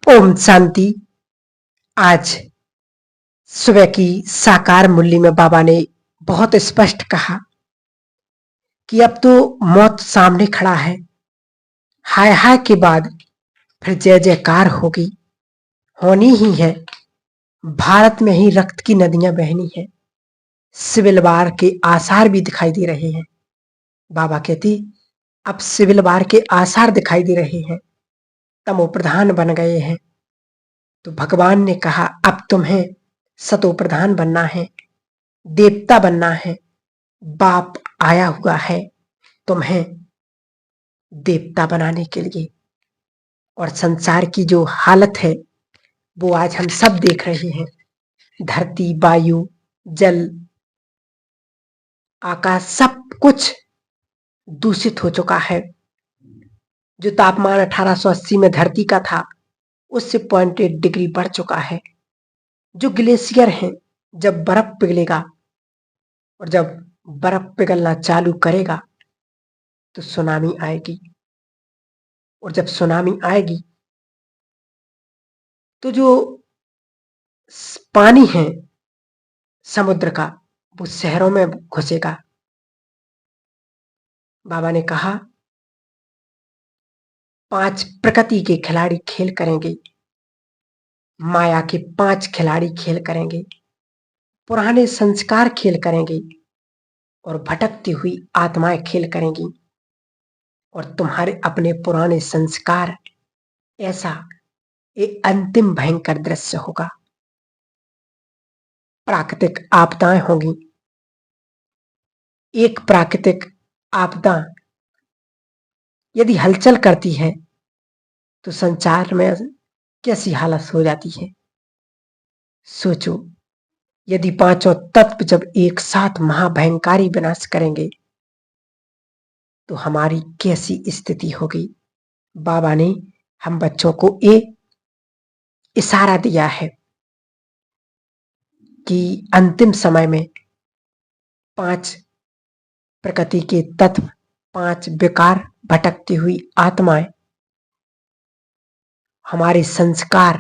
ओम शांति। आज सुबह की साकार मुरली में बाबा ने बहुत स्पष्ट कहा कि अब तो मौत सामने खड़ा है। हाय हाय के बाद फिर जय जयकार होगी, होनी ही है। भारत में ही रक्त की नदियां बहनी है। सिविल वार के आसार भी दिखाई दे रहे हैं। बाबा कहते अब सिविल वार के आसार दिखाई दे रहे हैं। तमो प्रधान बन गए हैं। तो भगवान ने कहा अब तुम्हें सतो प्रधान बनना है, देवता बनना है। बाप आया हुआ है तुम्हें देवता बनाने के लिए। और संसार की जो हालत है वो आज हम सब देख रहे हैं। धरती, वायु, जल, आकाश सब कुछ दूषित हो चुका है। जो तापमान 1880 में धरती का था उससे 0.8 डिग्री बढ़ चुका है। जो ग्लेशियर हैं, जब बर्फ पिघलेगा और जब बर्फ पिघलना चालू करेगा तो सुनामी आएगी। और जब सुनामी आएगी तो जो पानी है समुद्र का वो शहरों में घुसेगा। बाबा ने कहा 5 प्रकृति के खिलाड़ी खेल करेंगे, माया के 5 खिलाड़ी खेल करेंगे, पुराने संस्कार खेल करेंगे और भटकती हुई आत्माएं खेल करेंगी। और तुम्हारे अपने पुराने संस्कार, ऐसा एक अंतिम भयंकर दृश्य होगा। प्राकृतिक आपदाएं होंगी। एक प्राकृतिक आपदा यदि हलचल करती है तो संसार में कैसी हालत हो जाती है। सोचो, यदि पांचों तत्व जब एक साथ महाभयंकारी विनाश करेंगे तो हमारी कैसी स्थिति होगी। बाबा ने हम बच्चों को एक इशारा दिया है कि अंतिम समय में 5 प्रकृति के तत्व, 5 विकार, भटकती हुई आत्माएं, हमारे संस्कार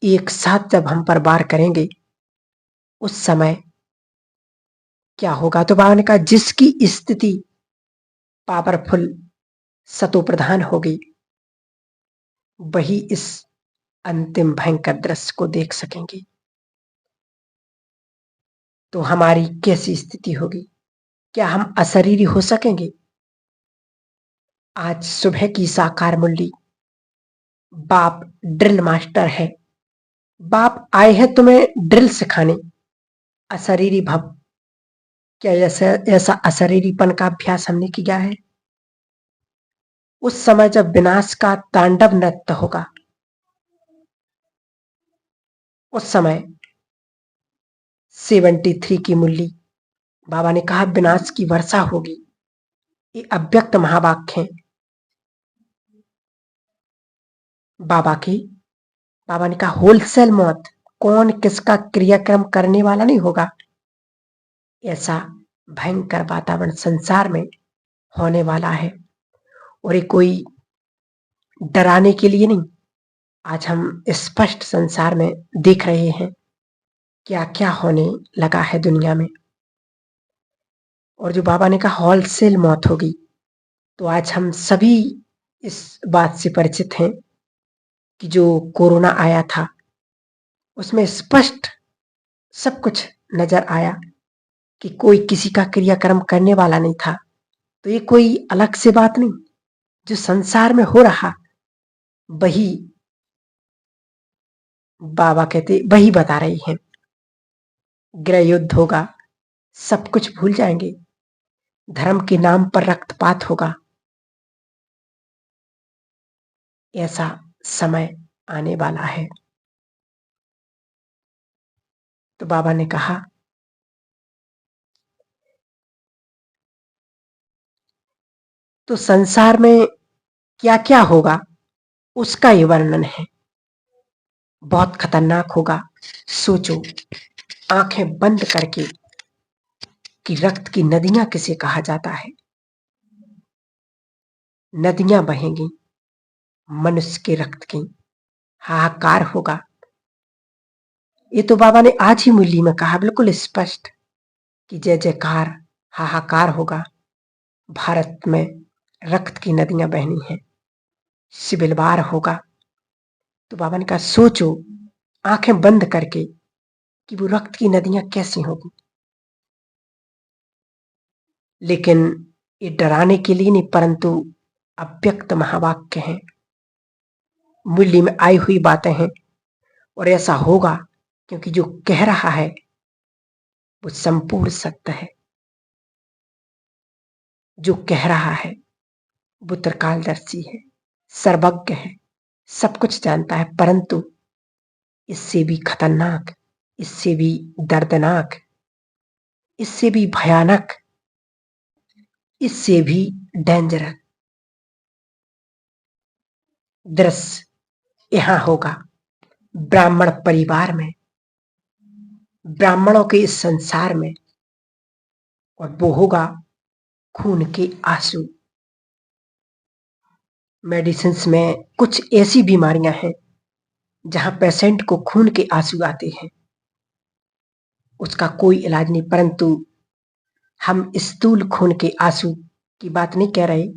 एक साथ जब हम पर वार करेंगे उस समय क्या होगा। तो बाबा ने कहा जिसकी स्थिति पावरफुल सतो प्रधान होगी वही इस अंतिम भयंकर दृश्य को देख सकेंगे। तो हमारी कैसी स्थिति होगी। क्या हम अशरीरी हो सकेंगे। आज सुबह की साकार मुरली, बाप ड्रिल मास्टर है। बाप आए हैं तुम्हें ड्रिल सिखाने। अशरीरी भव, क्या ऐसा अशरीरीपन का अभ्यास हमने किया है। उस समय जब विनाश का तांडव नृत्य होगा उस समय 73 की मुरली, बाबा ने कहा विनाश की वर्षा होगी। ये अव्यक्त महावाक्य हैं बाबा ने कहा होलसेल मौत, कौन किसका क्रियाक्रम करने वाला नहीं होगा। ऐसा भयंकर वातावरण संसार में होने वाला है। और ये कोई डराने के लिए नहीं, आज हम स्पष्ट संसार में देख रहे हैं क्या क्या होने लगा है दुनिया में। और जो बाबा ने कहा होलसेल मौत होगी, तो आज हम सभी इस बात से परिचित हैं कि जो कोरोना आया था उसमें स्पष्ट सब कुछ नजर आया कि कोई किसी का क्रियाक्रम करने वाला नहीं था। तो ये कोई अलग से बात नहीं, जो संसार में हो रहा वही बाबा कहते वही बता रही हैं। गृह युद्ध होगा, सब कुछ भूल जाएंगे। धर्म के नाम पर रक्तपात होगा। ऐसा समय आने वाला है। तो बाबा ने कहा तो संसार में क्या क्या होगा उसका ये वर्णन है। बहुत खतरनाक होगा। सोचो, आंखें बंद करके कि रक्त की नदियां किसे कहा जाता है। नदियां बहेंगी मनुष्य के रक्त की। हाहाकार होगा। ये तो बाबा ने आज ही मुरली में कहा, बिल्कुल स्पष्ट, कि जय जयकार, हाहाकार होगा। भारत में रक्त की नदियां बहनी हैं, सिविलवार होगा। तो बाबा ने कहा सोचो आंखें बंद करके कि वो रक्त की नदियां कैसी होगी। लेकिन ये डराने के लिए नहीं, परंतु अव्यक्त महावाक्य हैं, मुरली में आई हुई बातें हैं, और ऐसा होगा क्योंकि जो कह रहा है वो संपूर्ण सत्य है। जो कह रहा है वो त्रिकालदर्शी है, सर्वज्ञ है, सब कुछ जानता है, परंतु इससे भी खतरनाक, इससे भी दर्दनाक, इससे भी भयानक, इससे भी डेंजरस दृश्य यहां होगा ब्राह्मण परिवार में, ब्राह्मणों के इस संसार में। और वो होगा खून के आंसू। मेडिसिन में कुछ ऐसी बीमारियां हैं जहां पेशेंट को खून के आंसू आते हैं, उसका कोई इलाज नहीं, परंतु हम स्थूल खून के आंसू की बात नहीं कह रहे।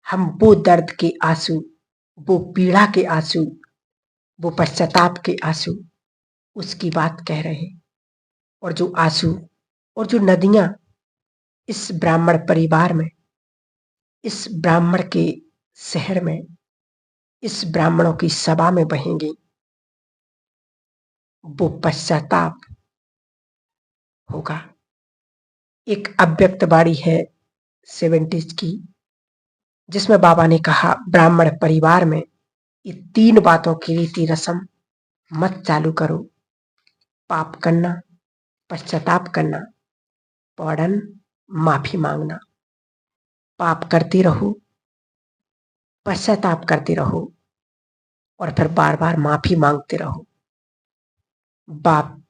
हम वो दर्द के आंसू, वो पीड़ा के आंसू, वो पश्चाताप के आंसू, उसकी बात कह रहे हैं। और जो आंसू और जो नदियां इस ब्राह्मण परिवार में, इस ब्राह्मण के शहर में, इस ब्राह्मणों की सभा में बहेंगी, वो पश्चाताप होगा। एक अव्यक्त बाणी है 70s की, जिसमें बाबा ने कहा ब्राह्मण परिवार में ये 3 बातों की रीति रस्म मत चालू करो। पाप करना, पश्चाताप करना, पौड़न, माफी मांगना। पाप करते रहो, पश्चाताप करते रहो, और फिर बार बार माफी मांगते रहो। बाप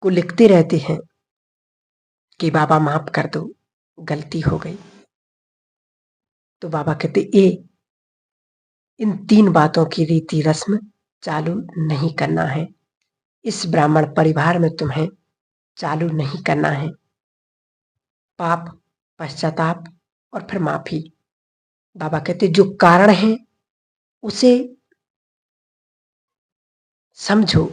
को लिखते रहते हैं कि बाबा माफ कर दो, गलती हो गई। तो बाबा कहते ए इन 3 बातों की रीति रस्म चालू नहीं करना है, इस ब्राह्मण परिवार में तुम्हें चालू नहीं करना है। पाप, पश्चाताप और फिर माफी। बाबा कहते जो कारण है उसे समझो,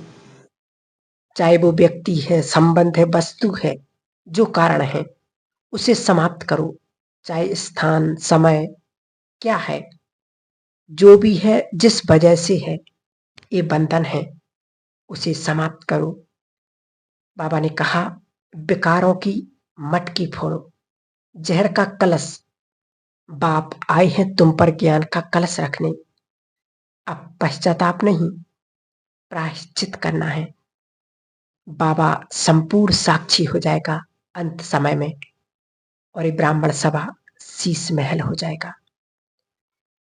चाहे वो व्यक्ति है, संबंध है, वस्तु है, जो कारण है उसे समाप्त करो। चाहे स्थान, समय क्या है, जो भी है, जिस वजह से है ये बंधन है, उसे समाप्त करो। बाबा ने कहा विकारों की मटकी फोड़ो, जहर का कलश। बाप आए हैं तुम पर ज्ञान का कलश रखने। अब पश्चाताप नहीं, प्रायश्चित करना है। बाबा संपूर्ण साक्षी हो जाएगा अंत समय में, और ये ब्राह्मण सभा शीश महल हो जाएगा।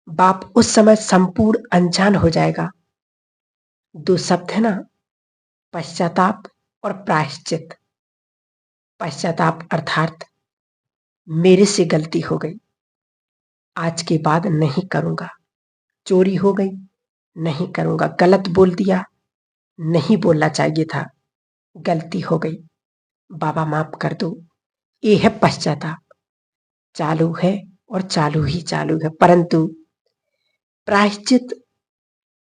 बाप उस समय संपूर्ण अनजान हो जाएगा। 2 शब्द है ना, पश्चाताप और प्रायश्चित। पश्चाताप अर्थात मेरे से गलती हो गई, आज के बाद नहीं करूंगा। चोरी हो गई, नहीं करूंगा। गलत बोल दिया, नहीं बोलना चाहिए था, गलती हो गई, बाबा माफ कर दो। ये है पश्चाताप। चालू है और चालू ही चालू है, परंतु प्रायश्चित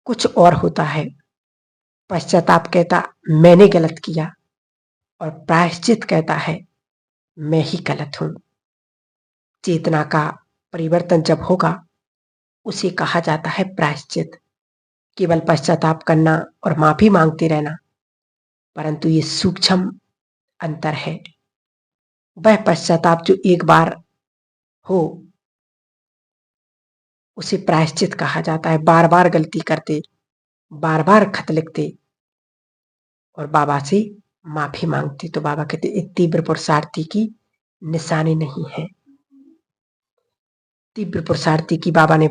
कुछ और होता है। पश्चाताप कहता मैंने गलत किया, और प्रायश्चित कहता है मैं ही गलत हूं। चेतना का परिवर्तन जब होगा उसे कहा जाता है प्रायश्चित। केवल पश्चाताप करना और माफी मांगते रहना, परंतु ये सूक्ष्म अंतर है। वह पश्चाताप जो एक बार हो उसे प्रायश्चित कहा जाता है। बार बार गलती करते, बार बार खत लिखते और बाबा से माफी मांगते, तो बाबा कहते एक तीव्र पुरुषार्थी की निशानी नहीं है। तीव्र पुरुषार्थी की बाबा ने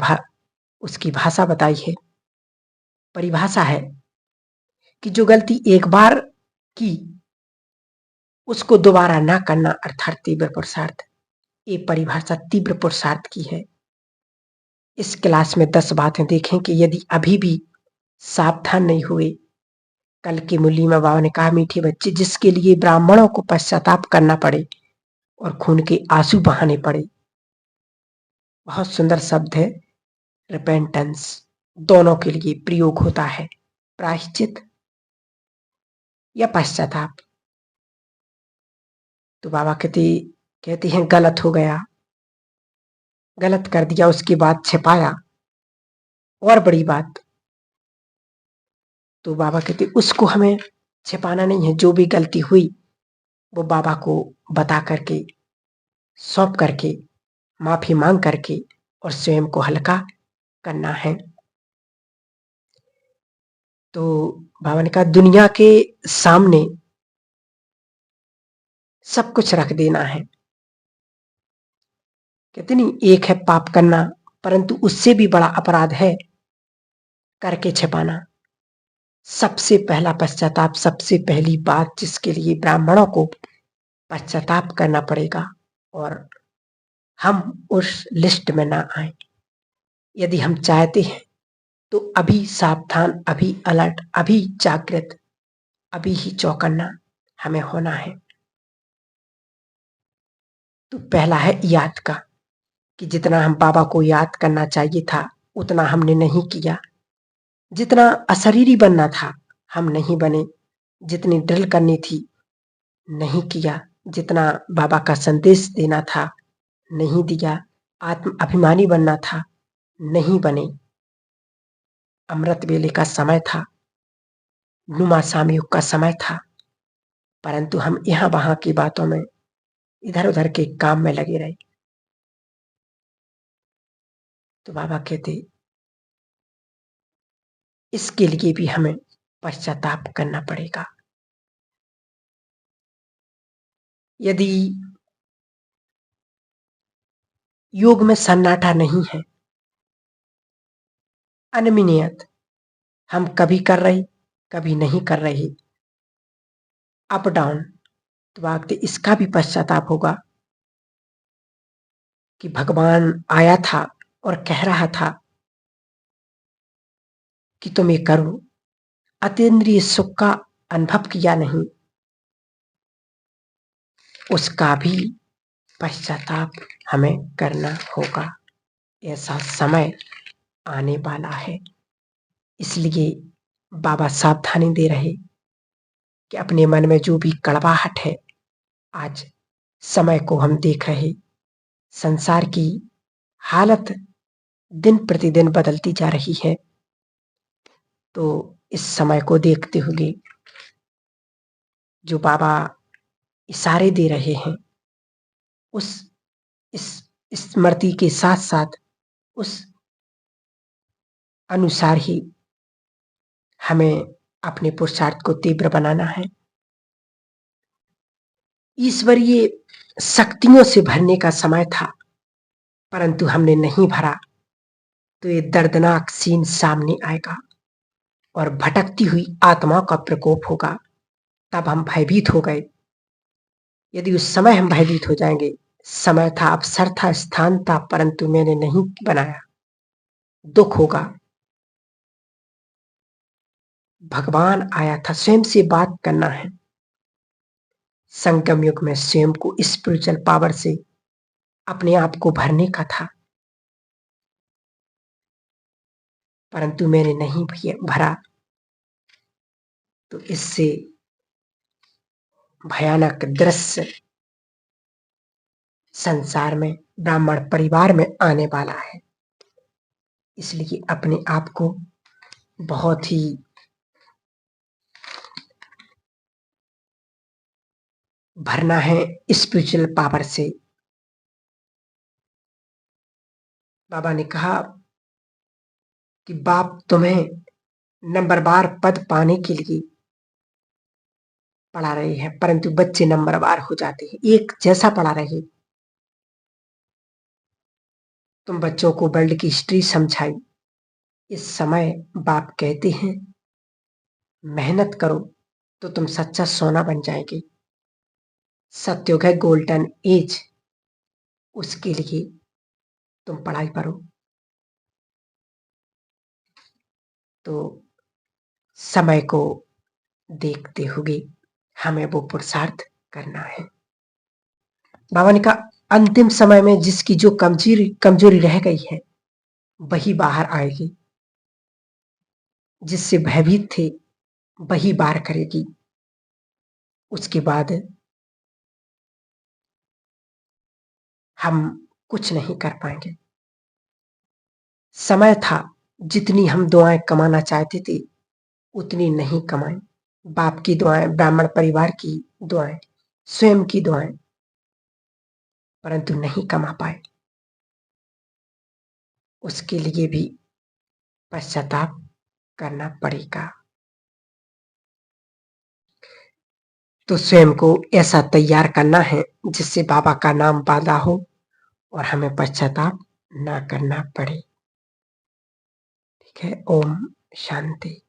उसकी भाषा बताई है, परिभाषा है कि जो गलती एक बार की उसको दोबारा ना करना, अर्थात तीव्र पुरुषार्थ। ये परिभाषा तीव्र पुरुषार्थ की है। इस क्लास में 10 बातें देखें कि यदि अभी भी सावधान नहीं हुए, कल की मुरली में बाबा ने कहा, मीठे बच्चे, जिसके लिए ब्राह्मणों को पश्चाताप करना पड़े और खून के आंसू बहाने पड़े। बहुत सुंदर शब्द है रिपेंटेंस, दोनों के लिए प्रयोग होता है, प्रायश्चित या पश्चाताप। तो बाबा कहते हैं गलत हो गया, गलत कर दिया, उसके बाद छिपाया, और बड़ी बात। तो बाबा कहते उसको हमें छिपाना नहीं है, जो भी गलती हुई वो बाबा को बता करके, सौंप करके, माफी मांग करके और स्वयं को हल्का करना है। तो बाबा ने कहा दुनिया के सामने सब कुछ रख देना है। कहते नहीं, एक है पाप करना, परंतु उससे भी बड़ा अपराध है करके छिपाना। सबसे पहला पश्चाताप, सबसे पहली बात जिसके लिए ब्राह्मणों को पश्चाताप करना पड़ेगा और हम उस लिस्ट में ना आए। यदि हम चाहते हैं तो अभी सावधान, अभी अलर्ट, अभी जागृत, अभी ही चौकन्ना हमें होना है। तो पहला है याद का, कि जितना हम बाबा को याद करना चाहिए था उतना हमने नहीं किया, जितना अशरीरी बनना था हम नहीं बने, जितनी ड्रिल करनी थी नहीं किया, जितना बाबा का संदेश देना था नहीं दिया, आत्म अभिमानी बनना था नहीं बने। अमृत वेले का समय था, नुमा सामयुग का समय था, परंतु हम यहाँ वहां की बातों में, इधर उधर के काम में लगे रहे। तो बाबा कहते इसके लिए भी हमें पश्चाताप करना पड़ेगा। यदि योग में सन्नाटा नहीं है, अनमिनियत, हम कभी कर रहे कभी नहीं कर रहे, अप डाउन, तो वाकई इसका भी पश्चाताप होगा कि भगवान आया था और कह रहा था कि तुम ये करो, अतीन्द्रिय सुख का अनुभव किया नहीं, उसका भी पश्चाताप हमें करना होगा। ऐसा समय आने वाला है, इसलिए बाबा सावधानी दे रहे कि अपने मन में जो भी कड़वाहट है, आज समय को हम देख रहे, संसार की हालत दिन प्रतिदिन बदलती जा रही है। तो इस समय को देखते हुए जो बाबा इशारे दे रहे हैं, उस इस स्मृति के साथ साथ उस अनुसार ही हमें अपने पुरुषार्थ को तीव्र बनाना है। ईश्वरीय शक्तियों से भरने का समय था, परंतु हमने नहीं भरा, तो ये दर्दनाक सीन सामने आएगा और भटकती हुई आत्माओं का प्रकोप होगा। तब हम भयभीत हो गए। यदि उस समय हम भयभीत हो जाएंगे, समय था, अवसर था, स्थान था, परंतु मैंने नहीं बनाया, दुख होगा। भगवान आया था, स्वयं से बात करना है। संगम युग में स्वयं को स्पिरिचुअल पावर से अपने आप को भरने का था, परंतु मैंने नहीं भरा। तो इससे भयानक दृश्य संसार में, ब्राह्मण परिवार में आने वाला है। इसलिए अपने आप को बहुत ही भरना है स्पिरिचुअल पावर से। बाबा ने कहा कि बाप तुम्हें नंबरवार पद पाने के लिए पढ़ा रहे हैं, परंतु बच्चे नंबरवार हो जाते हैं, एक जैसा पढ़ा रहे। तुम बच्चों को वर्ल्ड की हिस्ट्री समझाई, इस समय बाप कहते हैं मेहनत करो तो तुम सच्चा सोना बन जाएंगे। सत्युग है गोल्डन एज, उसके लिए तुम पढ़ाई करो। तो समय को देखते हुए हमें वो पुरुषार्थ करना है। बाबा ने कहा अंतिम समय में जिसकी जो कमजोरी रह गई है वही बाहर आएगी, जिससे भयभीत थे वही बार करेगी। उसके बाद हम कुछ नहीं कर पाएंगे। समय था जितनी हम दुआएं कमाना चाहते थे उतनी नहीं कमाई। बाप की दुआएं, ब्राह्मण परिवार की दुआएं, स्वयं की दुआएं, परंतु नहीं कमा पाए। उसके लिए भी पश्चाताप करना पड़ेगा। तो स्वयं को ऐसा तैयार करना है जिससे बाबा का नाम बांधा हो और हमें पश्चाताप ना करना पड़े। ठीक है। ओम शांति।